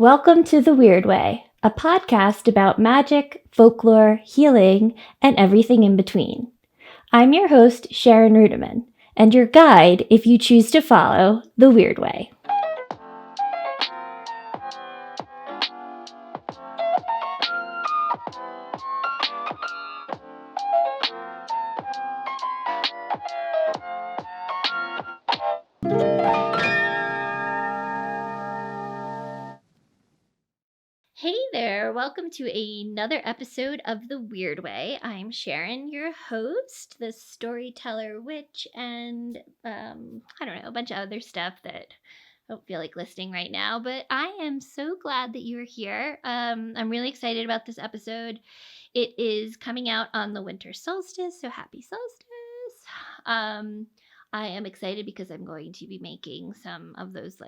Welcome to the Wyrd Way, a podcast about magic, folklore, healing, and everything in between. I'm your host, Sharon Ruedeman, and your guide if you choose to follow the Wyrd Way. Hey there, welcome to another episode of The Wyrd Way. I'm Sharon, your host, the storyteller witch, and a bunch of other stuff that I don't feel like listing right now, but I am so glad that you're here. I'm really excited about this episode. It is coming out on the winter solstice, so happy solstice. I am excited because I'm going to be making some of those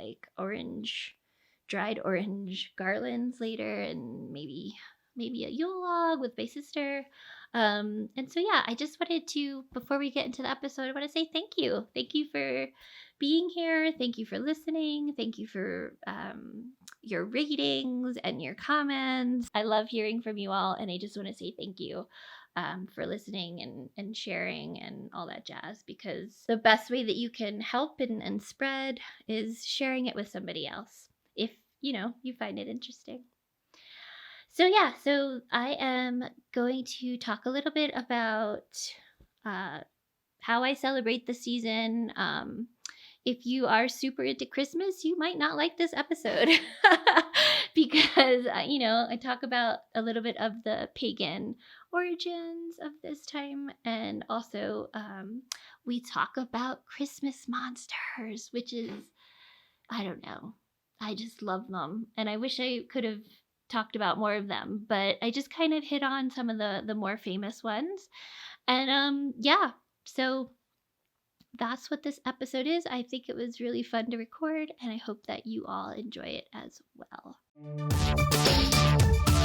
dried orange garlands later, and maybe a Yule log with my sister. And so yeah, I just wanted to, before we get into the episode, I want to say thank you. Thank you for being here. Thank you for listening. Thank you for your ratings and your comments. I love hearing from you all, and I just want to say thank you for listening and sharing and all that jazz, because the best way that you can help and spread is sharing it with somebody else, if you find it interesting. So I am going to talk a little bit about how I celebrate the season. If you are super into Christmas, you might not like this episode because I talk about a little bit of the pagan origins of this time, and also we talk about Christmas monsters, which is, I don't know, I just love them, and I wish I could have talked about more of them, but I just kind of hit on some of the more famous ones. And so that's what this episode is. I think it was really fun to record, and I hope that you all enjoy it as well.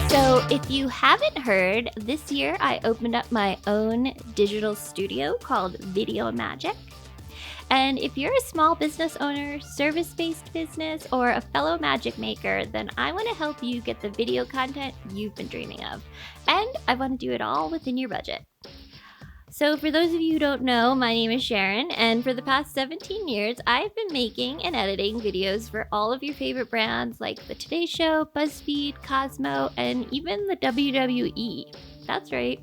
So if you haven't heard, this year I opened up my own digital studio called Video Magic. And if you're a small business owner, service-based business, or a fellow magic maker, then I want to help you get the video content you've been dreaming of. And I want to do it all within your budget. So for those of you who don't know, my name is Sharon, and for the past 17 years, I've been making and editing videos for all of your favorite brands like The Today Show, BuzzFeed, Cosmo, and even the WWE. That's right.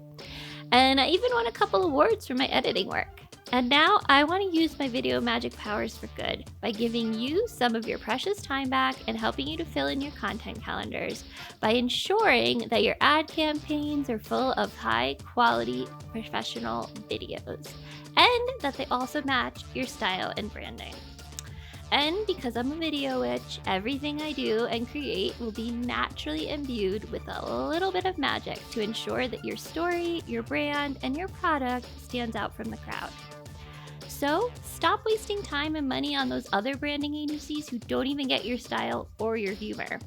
And I even won a couple awards for my editing work. And now I want to use my video magic powers for good by giving you some of your precious time back and helping you to fill in your content calendars by ensuring that your ad campaigns are full of high quality professional videos and that they also match your style and branding. And because I'm a video witch, everything I do and create will be naturally imbued with a little bit of magic to ensure that your story, your brand, and your product stands out from the crowd. So stop wasting time and money on those other branding agencies who don't even get your style or your humor.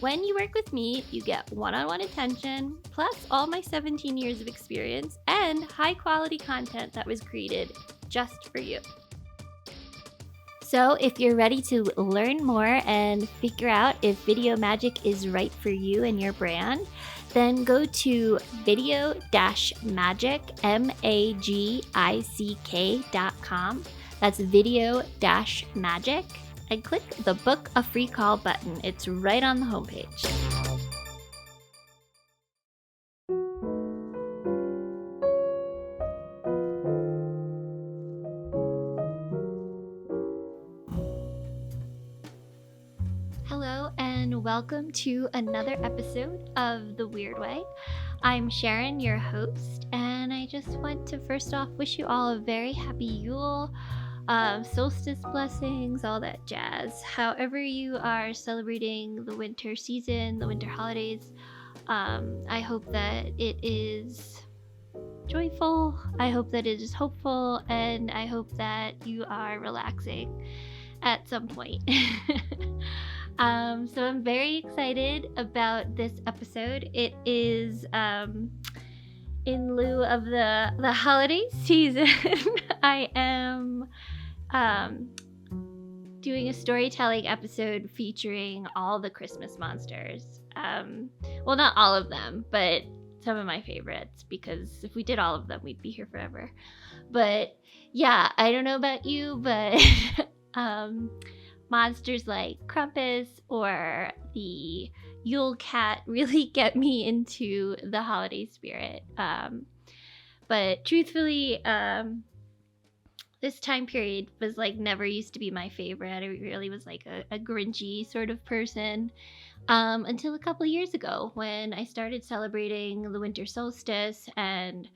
When you work with me, you get one-on-one attention, plus all my 17 years of experience and high quality content that was created just for you. So if you're ready to learn more and figure out if video magic is right for you and your brand, then go to video-magic, magick.com. That's video-magic, and click the book a free call button. It's right on the homepage. Hello and welcome to another episode of The Wyrd Way. I'm Sharon, your host, and I just want to first off wish you all a very happy Yule, solstice blessings, all that jazz. However you are celebrating the winter season, the winter holidays, I hope that it is joyful, I hope that it is hopeful, and I hope that you are relaxing at some point. So I'm very excited about this episode. It is in lieu of the holiday season. I am doing a storytelling episode featuring all the Christmas monsters. Well, not all of them, but some of my favorites, because if we did all of them, we'd be here forever. But yeah, I don't know about you, but monsters like Krampus or the Yule Cat really get me into the holiday spirit. But truthfully, this time period was like never used to be my favorite. I really was like a Grinchy sort of person until a couple of years ago when I started celebrating the winter solstice and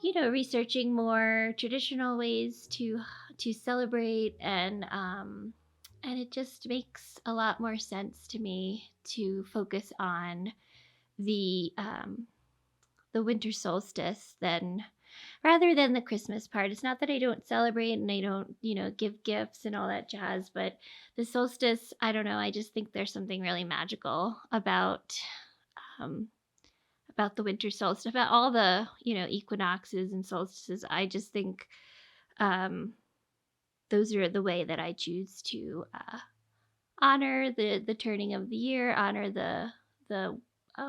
researching more traditional ways to celebrate, and it just makes a lot more sense to me to focus on the winter solstice rather than the Christmas part. It's not that I don't celebrate and I don't, give gifts and all that jazz, but the solstice, I don't know, I just think there's something really magical about the winter solstice, about all the, equinoxes and solstices. I just think those are the way that I choose to honor the turning of the year, honor the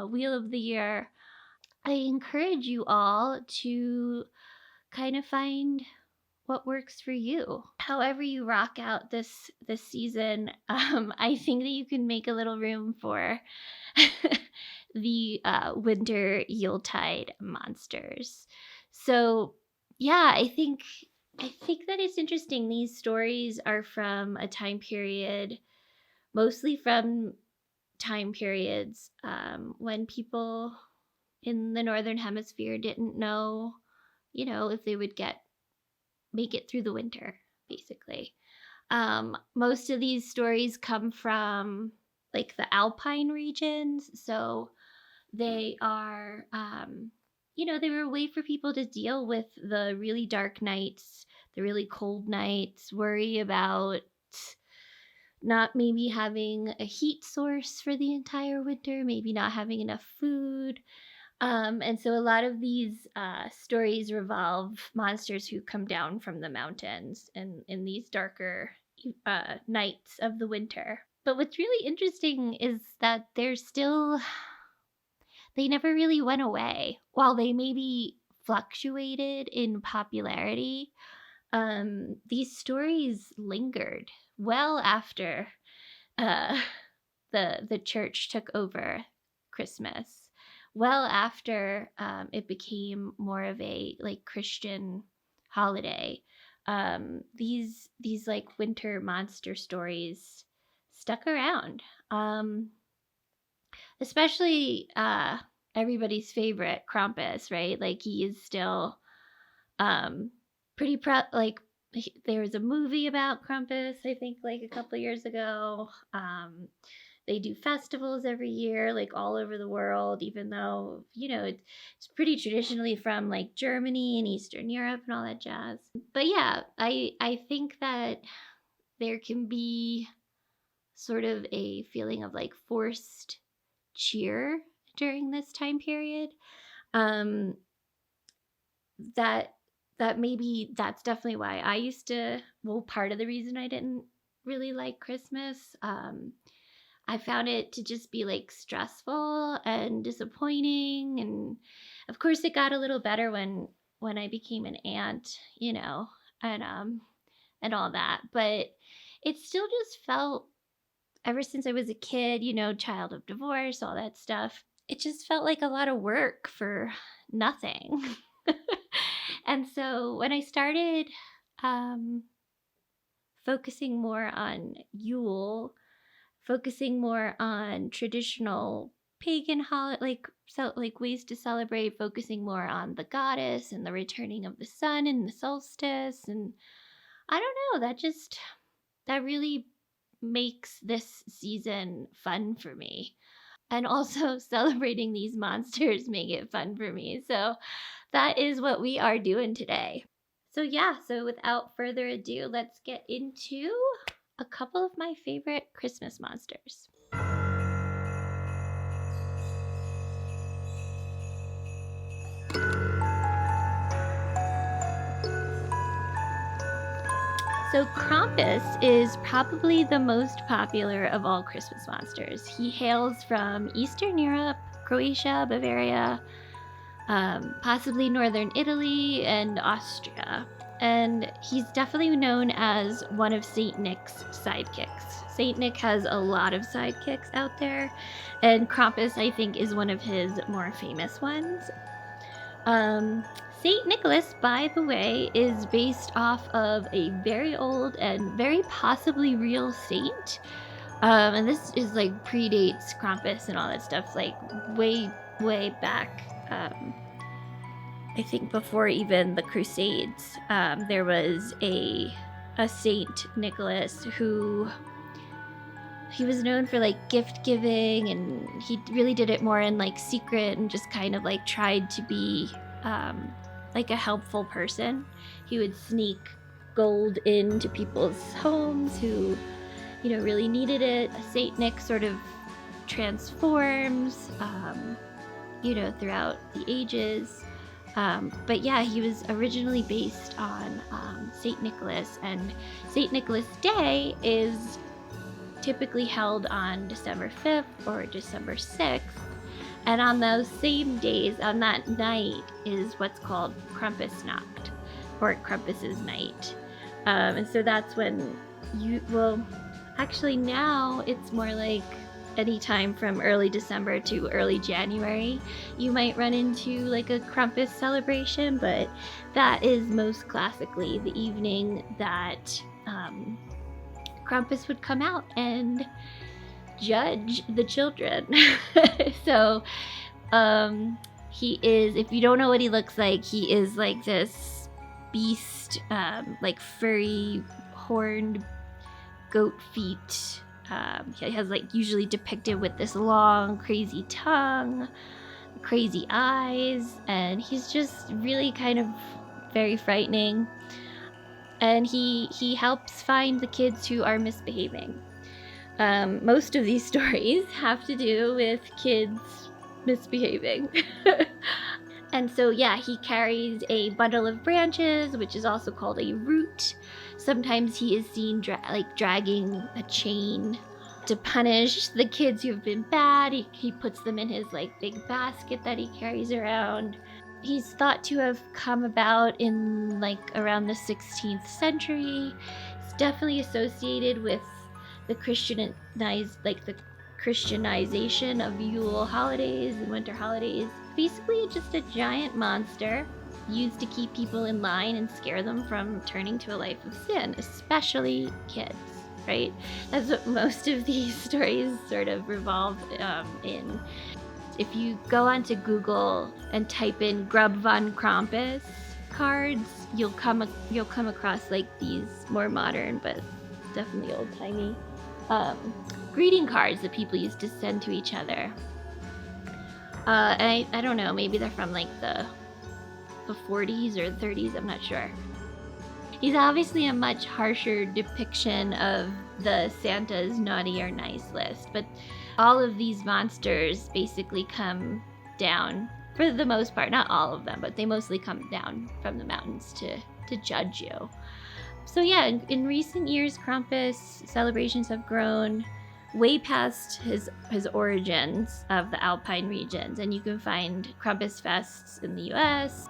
wheel of the year. I encourage you all to kind of find what works for you. However you rock out this season, I think that you can make a little room for the winter Yuletide monsters. So yeah, I think that it's interesting. These stories are from a time period, mostly from time periods when people in the Northern Hemisphere didn't know, if they would make it through the winter, basically. Most of these stories come from like the Alpine regions. So they are, they were a way for people to deal with the really dark nights, the really cold nights, worry about not maybe having a heat source for the entire winter, maybe not having enough food. And so a lot of these stories revolve monsters who come down from the mountains in these darker nights of the winter. But what's really interesting is that they never really went away. While they maybe fluctuated in popularity, these stories lingered well after the church took over Christmas, well after it became more of a like Christian holiday. These like winter monster stories stuck around, especially everybody's favorite Krampus, right? Like he is still pretty like there was a movie about Krampus, I think, like a couple of years ago. They do festivals every year, like all over the world, even though, it's pretty traditionally from like Germany and Eastern Europe and all that jazz. But yeah, I think that there can be sort of a feeling of like forced cheer during this time period. That maybe that's definitely why I used to, part of the reason I didn't really like Christmas. I found it to just be like stressful and disappointing. And of course it got a little better when I became an aunt, and all that. But it still just felt, ever since I was a kid, child of divorce, all that stuff, it just felt like a lot of work for nothing. And so when I started focusing more on Yule, focusing more on traditional pagan like ways to celebrate, focusing more on the goddess and the returning of the sun and the solstice, and I don't know, that really makes this season fun for me. And also celebrating these monsters make it fun for me. So that is what we are doing today. So without further ado, let's get into a couple of my favorite Christmas monsters. So Krampus is probably the most popular of all Christmas monsters. He hails from Eastern Europe, Croatia, Bavaria, possibly northern Italy, and Austria. And he's definitely known as one of Saint Nick's sidekicks. Saint Nick has a lot of sidekicks out there, and Krampus, I think, is one of his more famous ones. Saint Nicholas, by the way, is based off of a very old and very possibly real saint. And this is like predates Krampus and all that stuff, like way back. I think before even the Crusades, there was a Saint Nicholas who he was known for like gift giving, and he really did it more in like secret and just kind of like tried to be like a helpful person. He would sneak gold into people's homes who, you know, really needed it. Saint Nick sort of transforms, you know, throughout the ages. But yeah, he was originally based on Saint Nicholas, and Saint Nicholas Day is typically held on December 5th or December 6th. And on those same days, on that night, is what's called Krampusnacht, or Krampus's night. And so that's when actually now it's more like anytime from early December to early January, you might run into like a Krampus celebration, but that is most classically the evening that Krampus would come out and judge the children. So he is, if you don't know what he looks like, he is like this beast, like furry horned goat feet. He has like usually depicted with this long crazy tongue, crazy eyes, and he's just really kind of very frightening. And he helps find the kids who are misbehaving. Most of these stories have to do with kids misbehaving. And so, yeah, he carries a bundle of branches, which is also called a root. Sometimes he is seen dragging a chain to punish the kids who have been bad. He puts them in his like big basket that he carries around. He's thought to have come about in like around the 16th century. It's definitely associated with the Christianization of Yule holidays and winter holidays. Basically just a giant monster used to keep people in line and scare them from turning to a life of sin, especially kids, right? That's what most of these stories sort of revolve in. If you go onto Google and type in Grub von Krampus cards, you'll come across like these more modern but definitely old-timey greeting cards that people used to send to each other. And I don't know, maybe they're from like the 40s or 30s, I'm not sure. He's obviously a much harsher depiction of the Santa's naughty or nice list, but all of these monsters basically come down, for the most part, not all of them, but they mostly come down from the mountains to judge you. So yeah, in recent years, Krampus celebrations have grown way past his origins of the Alpine regions, and you can find Krampus fests in the US.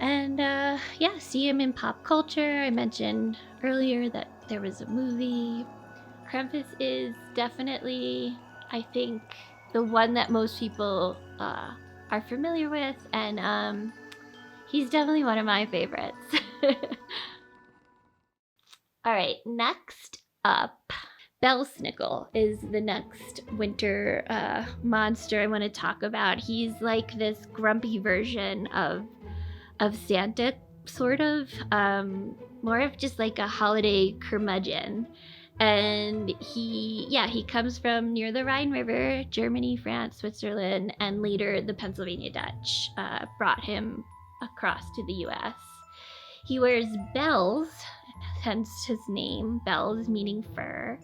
And yeah, see him in pop culture. I mentioned earlier that there was a movie. Krampus is definitely, I think, the one that most people are familiar with, and he's definitely one of my favorites. All right, next up, Bellnickel is the next winter monster I want to talk about. He's like this grumpy version of Santa, sort of, more of just like a holiday curmudgeon. And he comes from near the Rhine River, Germany, France, Switzerland, and later the Pennsylvania Dutch brought him across to the US. He wears bells, hence his name, bells meaning fur,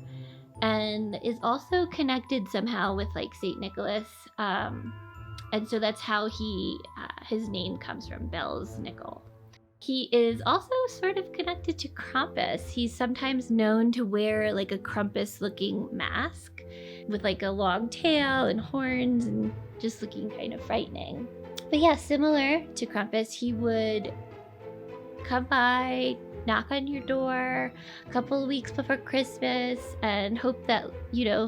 and is also connected somehow with like Saint Nicholas, and so that's how his name comes from, Bellnickel. He is also sort of connected to Krampus. He's sometimes known to wear like a Krampus-looking mask with like a long tail and horns and just looking kind of frightening. But yeah, similar to Krampus, he would come by, knock on your door a couple of weeks before Christmas and hope that,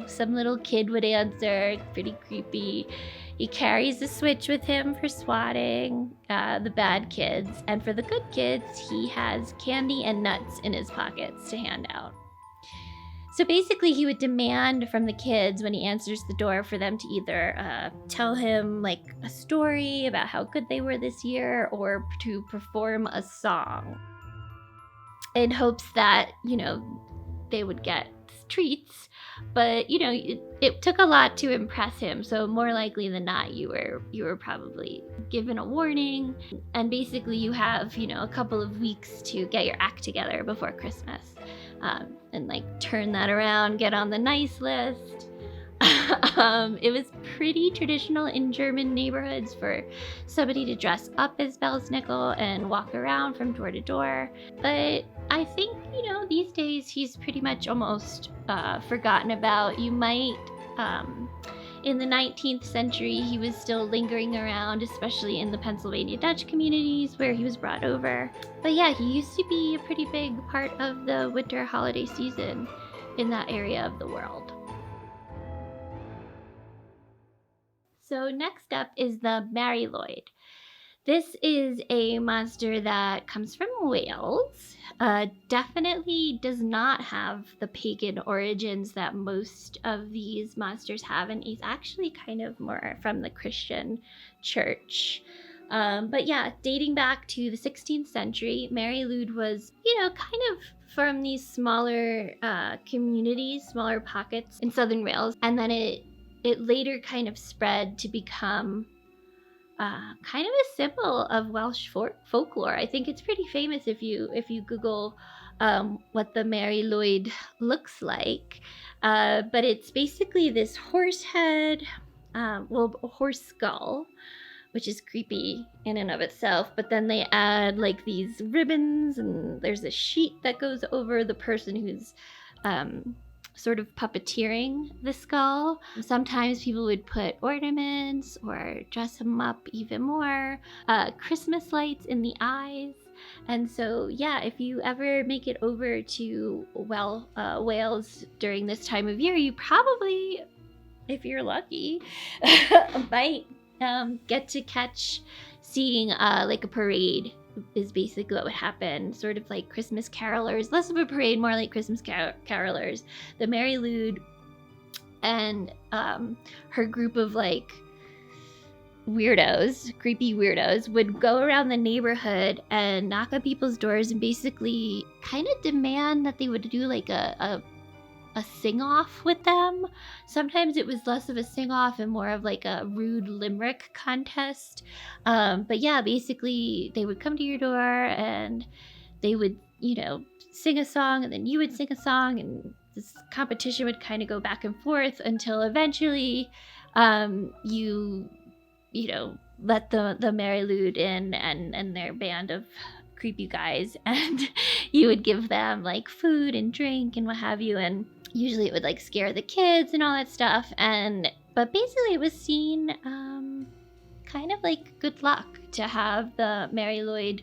some little kid would answer. Pretty creepy. He carries a switch with him for swatting the bad kids, and for the good kids, he has candy and nuts in his pockets to hand out. So basically, he would demand from the kids when he answers the door for them to either tell him like a story about how good they were this year or to perform a song in hopes that, they would get treats. But, it took a lot to impress him. So more likely than not, you were probably given a warning. And basically you have, a couple of weeks to get your act together before Christmas. And like turn that around, get on the nice list. It was pretty traditional in German neighborhoods for somebody to dress up as Bellnickel and walk around from door to door. But I think, these days he's pretty much almost forgotten about. You might, in the 19th century, he was still lingering around, especially in the Pennsylvania Dutch communities where he was brought over. But yeah, he used to be a pretty big part of the winter holiday season in that area of the world. So next up is the Mari Lwyd. This is a monster that comes from Wales. Definitely does not have the pagan origins that most of these monsters have, and he's actually kind of more from the Christian church. But yeah, dating back to the 16th century, Mari Lwyd was, kind of from these smaller communities, smaller pockets in southern Wales, and then it later kind of spread to become kind of a symbol of Welsh folklore. I think it's pretty famous if you Google what the Mari Lwyd looks like. But it's basically this horse head, a horse skull, which is creepy in and of itself. But then they add like these ribbons, and there's a sheet that goes over the person who's sort of puppeteering the skull. Sometimes people would put ornaments or dress him up even more, Christmas lights in the eyes. And so, yeah, if you ever make it over to Wales during this time of year, you probably, if you're lucky, might get to catch seeing like a parade is basically what would happen, sort of like Christmas carolers, less of a parade, more like Christmas carolers. The Mari Lwyd and her group of like weirdos, creepy weirdos, would go around the neighborhood and knock on people's doors and basically kind of demand that they would do like a sing-off with them. Sometimes it was less of a sing-off and more of like a rude limerick contest. But yeah, basically they would come to your door and they would, sing a song, and then you would sing a song, and this competition would kind of go back and forth until eventually you let the Mari Lwyd in and their band of creepy guys, and you would give them like food and drink and what have you, and usually it would like scare the kids and all that stuff. But basically it was seen kind of like good luck to have the Mari Lwyd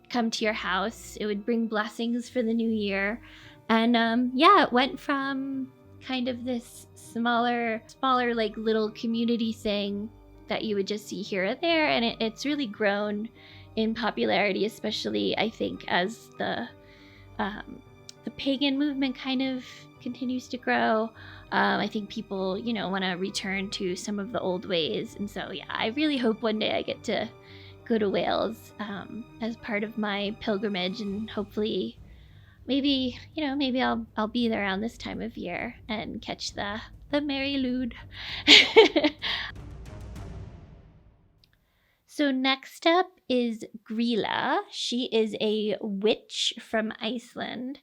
come to your house. It would bring blessings for the new year. And it went from kind of this smaller like little community thing that you would just see here or there, and it's really grown in popularity, especially I think as the pagan movement kind of continues to grow. I think people, want to return to some of the old ways. And so, yeah, I really hope one day I get to go to Wales as part of my pilgrimage, and hopefully maybe I'll be there around this time of year and catch the Mari Lwyd. So next up is Gila. She is a witch from Iceland.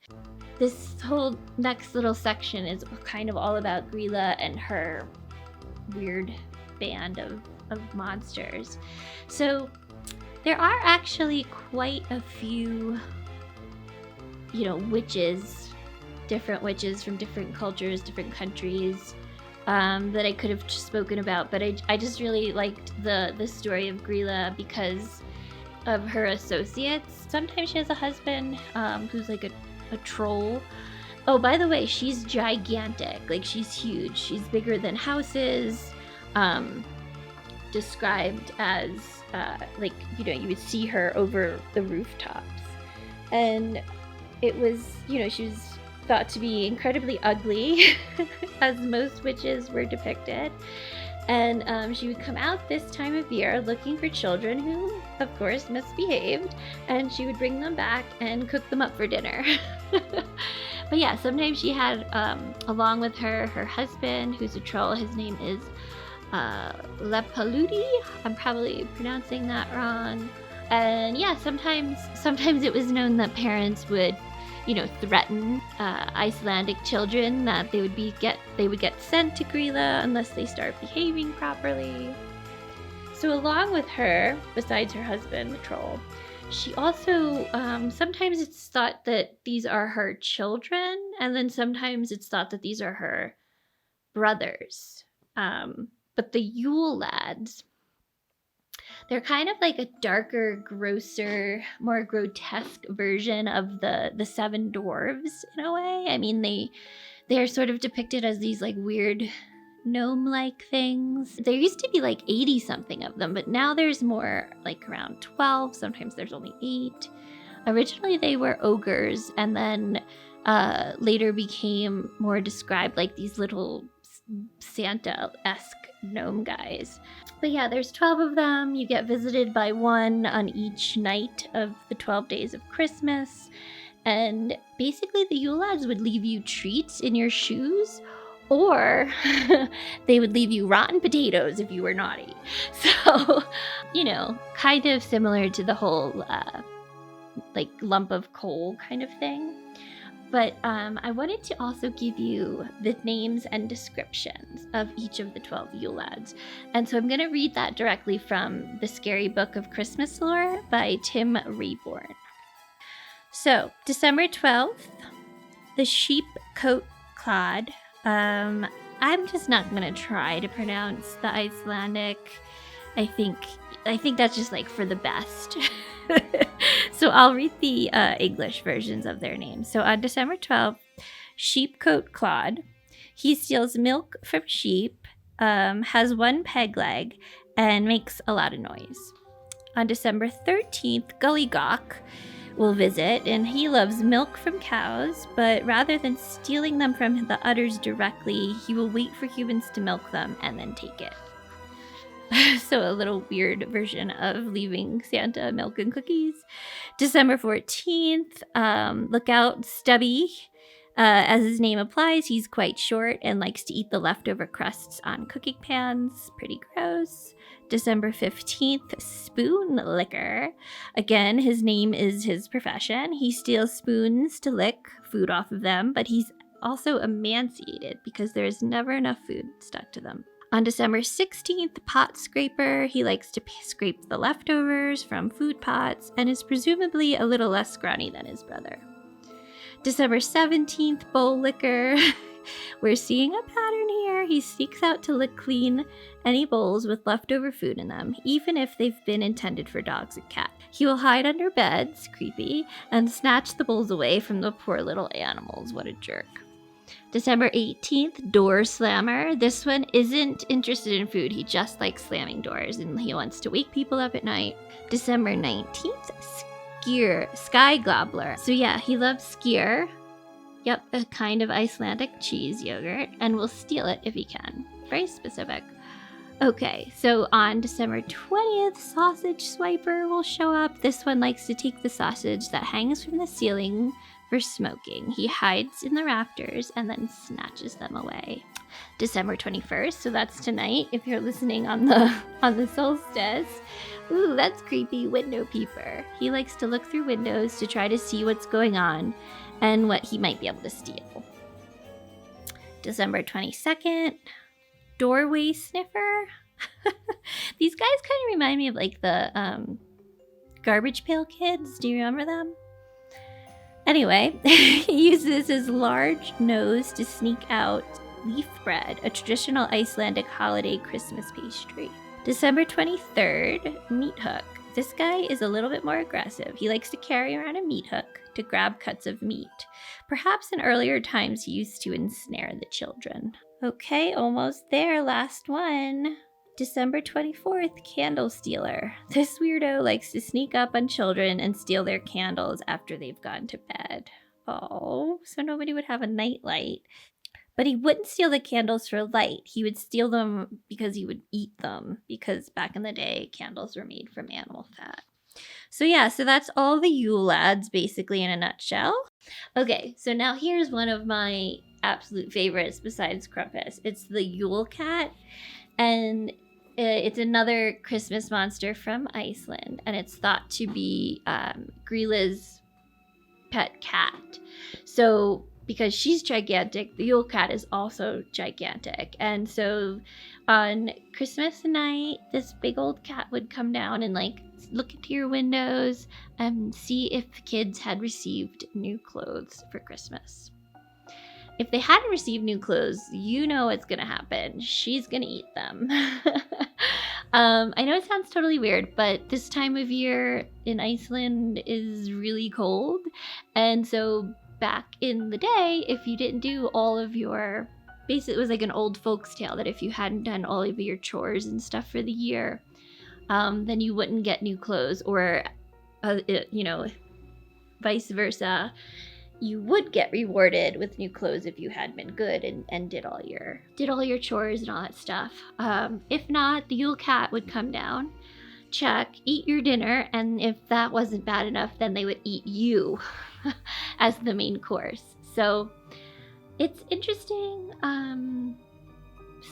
This whole next little section is kind of all about Gila and her weird band of monsters. So There are actually quite a few, witches, different witches from different cultures, different countries, that I could have spoken about, but I just really liked the story of Gila because of her associates. Sometimes she has a husband who's like a troll. Oh, by the way, she's gigantic. Like, she's huge. She's bigger than houses. Described as you would see her over the rooftops, and it was, she was thought to be incredibly ugly, as most witches were depicted. And she would come out this time of year looking for children who, of course, misbehaved, and she would bring them back and cook them up for dinner. But yeah, sometimes she had, along with her husband, who's a troll. His name is Lepaludi. I'm probably pronouncing that wrong. And yeah, sometimes it was known that parents would, threaten Icelandic children that they would get sent to Grilla unless they start behaving properly. So along with her, besides her husband, the troll, she also, sometimes it's thought that these are her children, and then sometimes it's thought that these are her brothers. But the Yule lads, they're kind of like a darker, grosser, more grotesque version of the seven dwarves in a way. I mean, they're sort of depicted as these like weird gnome-like things. There used to be like 80 something of them, but now there's more, like around 12. Sometimes there's only 8. Originally they were ogres, and then later became more described like these little Santa-esque gnome guys. But yeah, there's 12 of them. You get visited by one on each night of the 12 days of Christmas. And basically the Yule lads would leave you treats in your shoes, or they would leave you rotten potatoes if you were naughty. So, kind of similar to the whole like lump of coal kind of thing. But I wanted to also give you the names and descriptions of each of the 12 Yule lads. And so I'm going to read that directly from The Scary Book of Christmas Lore by Tim Rayborn. So, December 12th, the sheep coat clod. I'm just not going to try to pronounce the Icelandic. I think that's just like for the best. So I'll read the English versions of their names. So on December 12th, Sheepcoat Clod. He steals milk from sheep, has one peg leg, and makes a lot of noise. On December 13th, Gullygawk will visit, and he loves milk from cows, but rather than stealing them from the udders directly, he will wait for humans to milk them and then take it. So a little weird version of leaving Santa milk and cookies. December 14th, look out, Stubby. As his name implies, he's quite short and likes to eat the leftover crusts on cooking pans. Pretty gross. December 15th, Spoon Licker. Again, his name is his profession. He steals spoons to lick food off of them, but he's also emaciated because there is never enough food stuck to them. On December 16th, Pot Scraper. He likes to scrape the leftovers from food pots and is presumably a little less scrawny than his brother. December 17th, Bowl Licker. We're seeing a pattern here. He sneaks out to lick clean any bowls with leftover food in them, even if they've been intended for dogs and cats. He will hide under beds, creepy, and snatch the bowls away from the poor little animals. What a jerk. December 18th, Door Slammer. This one isn't interested in food. He just likes slamming doors, and he wants to wake people up at night. December 19th, Sky Gobbler. So yeah, he loves skyr. Yep, a kind of Icelandic cheese yogurt, and will steal it if he can. Very specific. Okay, so on December 20th, Sausage Swiper will show up. This one likes to take the sausage that hangs from the ceiling for smoking. He hides in the rafters and then snatches them away. December 21st, so that's tonight if you're listening on the solstice. Ooh, that's creepy. Window peeper. He likes to look through windows to try to see what's going on and what he might be able to steal. December 22nd, Doorway Sniffer. These guys kind of remind me of like the Garbage Pail Kids. Do you remember them? Anyway, he uses his large nose to sneak out leaf bread, a traditional Icelandic holiday Christmas pastry. December 23rd, meat hook. This guy is a little bit more aggressive. He likes to carry around a meat hook to grab cuts of meat. Perhaps in earlier times he used to ensnare the children. Okay, almost there. Last one. December 24th, candle stealer. This weirdo likes to sneak up on children and steal their candles after they've gone to bed. Oh, so nobody would have a night light. But he wouldn't steal the candles for light. He would steal them because he would eat them, because back in the day, candles were made from animal fat. So yeah, so that's all the Yule lads basically in a nutshell. Okay, so now here's one of my absolute favorites besides Krampus. It's the Yule Cat, and it's another Christmas monster from Iceland, and it's thought to be Gila's pet cat. So because she's gigantic, the Yule Cat is also gigantic. And so on Christmas night, this big old cat would come down and like look into your windows and see if kids had received new clothes for Christmas. If they hadn't received new clothes, you know what's going to happen. She's going to eat them. I know it sounds totally weird, but this time of year in Iceland is really cold. And so back in the day, if you didn't do all of your, basically it was like an old folks tale that if you hadn't done all of your chores and stuff for the year, then you wouldn't get new clothes, or, vice versa. You would get rewarded with new clothes if you had been good and did all your chores and all that stuff. If not, the Yule Cat would come down, check, eat your dinner, and if that wasn't bad enough, then they would eat you as the main course. So it's interesting.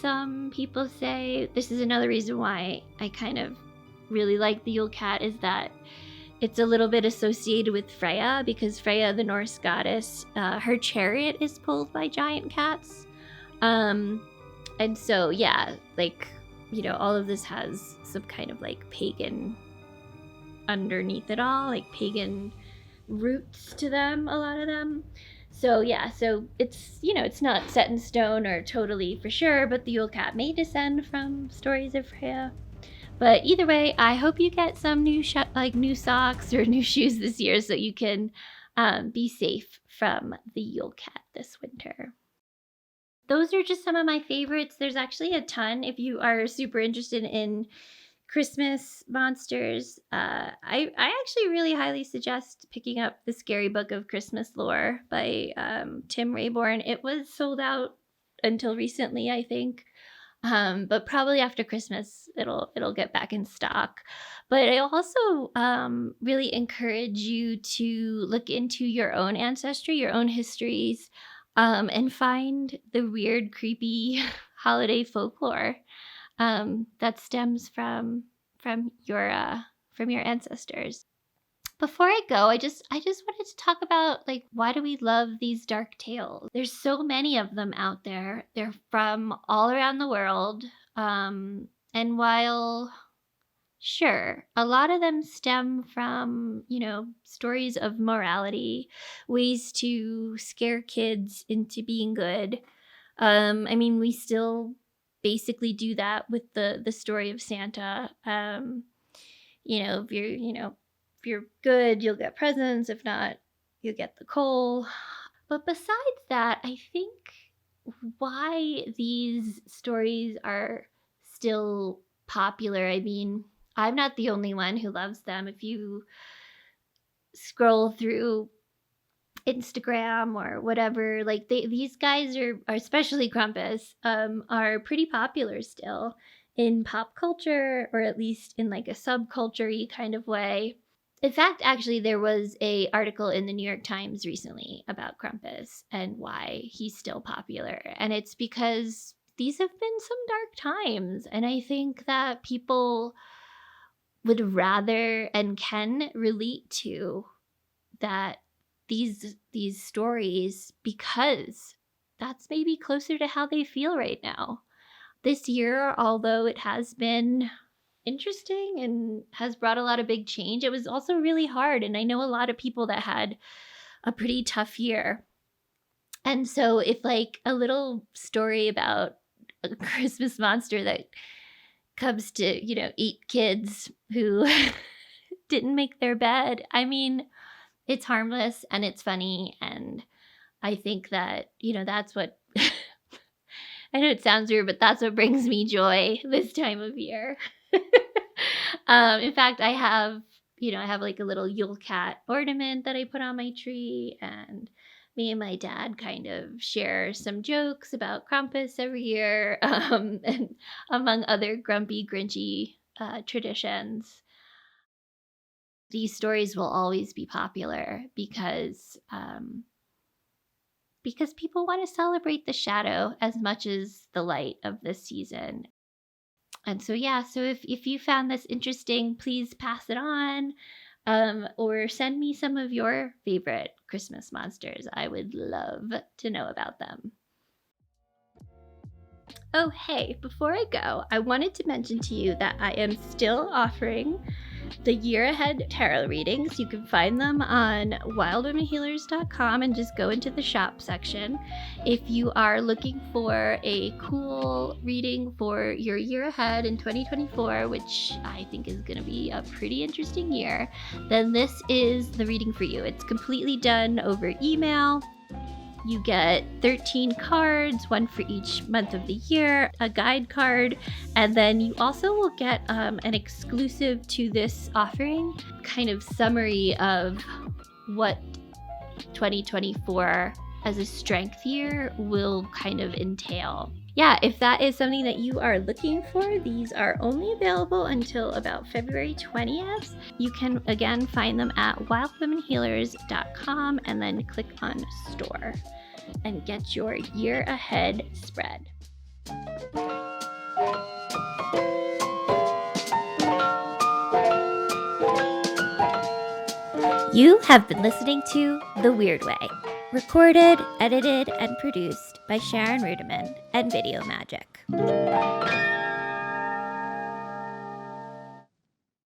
Some people say this is another reason why I kind of really like the Yule Cat, is that it's a little bit associated with Freya, because Freya, the Norse goddess, her chariot is pulled by giant cats. And so, yeah, like, all of this has some kind of like pagan underneath it all, like pagan roots to them, a lot of them. So, yeah, so it's, it's not set in stone or totally for sure, but the Yule Cat may descend from stories of Freya. But either way, I hope you get some new socks or new shoes this year so you can be safe from the Yule Cat this winter. Those are just some of my favorites. There's actually a ton. If you are super interested in Christmas monsters, I actually really highly suggest picking up The Scary Book of Christmas Lore by Tim Rayborn. It was sold out until recently, I think. But probably after Christmas, it'll get back in stock. But I also really encourage you to look into your own ancestry, your own histories, and find the weird, creepy holiday folklore that stems from your ancestors. Before I go, I just wanted to talk about, like, why do we love these dark tales? There's so many of them out there. They're from all around the world. And while, sure, a lot of them stem from, stories of morality, ways to scare kids into being good. We still basically do that with the story of Santa. If you're good, you'll get presents. If not, you'll get the coal. But besides that, I think why these stories are still popular, I'm not the only one who loves them. If you scroll through Instagram or whatever, like these guys are, especially Krampus, are pretty popular still in pop culture, or at least in like a subculture-y kind of way. In fact, actually, there was an article in the New York Times recently about Krampus and why he's still popular. And it's because these have been some dark times. And I think that people would rather and can relate to that these stories, because that's maybe closer to how they feel right now. This year, although it has been interesting and has brought a lot of big change. It was also really hard, and I know a lot of people that had a pretty tough year. And so if like a little story about a Christmas monster that comes to, eat kids who didn't make their bed, I mean, it's harmless and it's funny, and I think that, that's what I know it sounds weird, but that's what brings me joy this time of year. In fact, I have like a little Yule Cat ornament that I put on my tree, and me and my dad kind of share some jokes about Krampus every year, and among other grumpy, grinchy traditions. These stories will always be popular because people want to celebrate the shadow as much as the light of this season. And so, so if you found this interesting, please pass it on, or send me some of your favorite Christmas monsters. I would love to know about them. Oh, hey, before I go, I wanted to mention to you that I am still offering the year ahead tarot readings. You can find them on wildwomenhealers.com and just go into the shop section. If you are looking for a cool reading for your year ahead in 2024, which I think is going to be a pretty interesting year, then this is the reading for you. It's completely done over email. You get 13 cards, one for each month of the year, a guide card, and then you also will get an exclusive to this offering kind of summary of what 2024 as a strength year will kind of entail. Yeah, if that is something that you are looking for, these are only available until about February 20th. You can, again, find them at wildwomenhealers.com and then click on store and get your year ahead spread. You have been listening to The Wyrd Way, recorded, edited, and produced by Sharon Ruedeman and Video Magic.